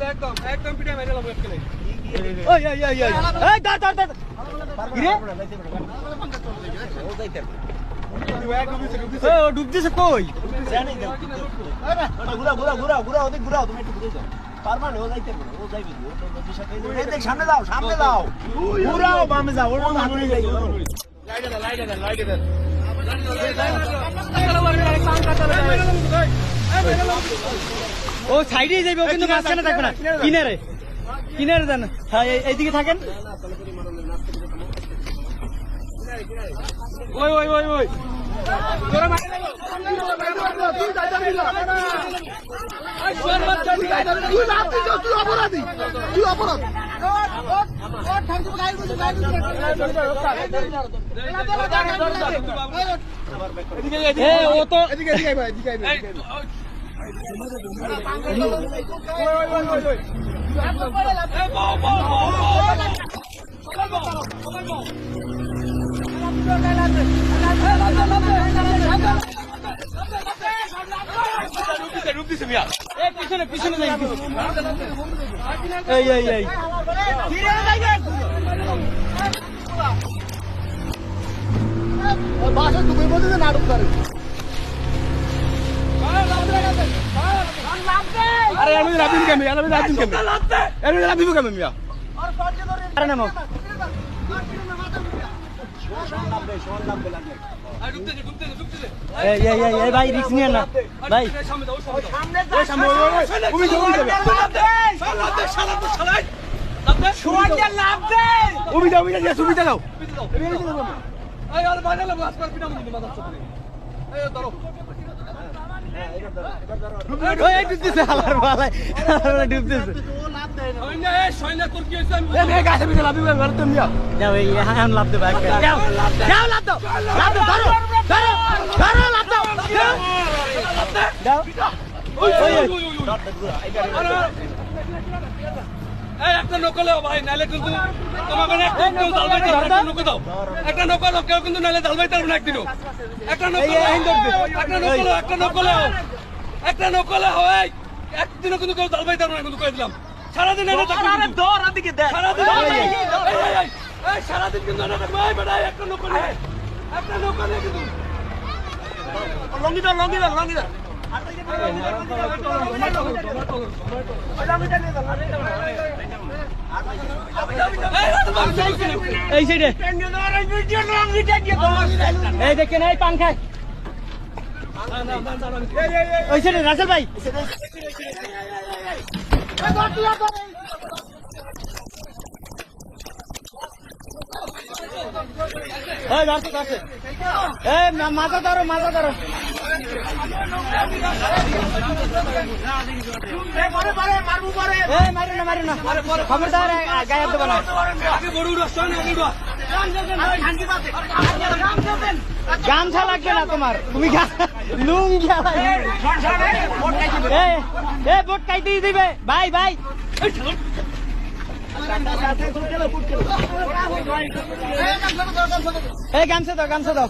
একদম একদম পিঠে মেরে লাভ করতে নাই ওই দাঁড় কি রে ও যাইতে ও ডুব দিছে কই জানি দাও ঘুরা ওদিক ঘুরাও তুমি একটু ঘুরে যাও পারবা না ও যাইতে পারবে ও যাইবে ও তো নদীর সাথে এই দেখ সামনে দাও ঘুরাও বামে যাও ওর হাতে যাই লাইট দেন ও সাইডে যাইবে ও কিন্তু মাঝখানে থাকবে না কিনারে দেন হ্যাঁ এইদিকে থাকেন ওই তোরা মার তুই অপরাধী ও তো এদিকে ভাই পিছনে যাই এই বাসা তুমি বলতে নাটক করে আরে আমি রাবিন কেমন মিয়া আরে নামো এই ভাই রিস্ক নিয়ে না ভাই ডুবতেছে আলার বালাই ডুবতেছে যাও এই হান লাভ দেবো যাও লাভ দাও ধরো লাভ দাও একটা নকলে ভাই নাইলে কিন্তু তোমাকে একটা নৌকা দাও একটা নৌকা দাও কেউ কিন্তু নাইলে জাল বাইতে পারবে না একদিনও একটা নকলে হয় একদিনও কিন্তু কেউ জাল বাইতে পারবে না কিন্তু কয়ে দিলাম সারাদিন সারাদিন কিন্তু একটা নৌকা কিন্তু লঙ্গি দাও এই সাইডে এই দেখেন এই পান খায় ওই সাইডে রাসেল ভাই মাথা ধরো মারি না খবরদার গায়ে দেবো না গামছা লাগবে না তোমার তুমি লুঙ্গি বোট কাইতে দিবে ভাই এই গামছা দাও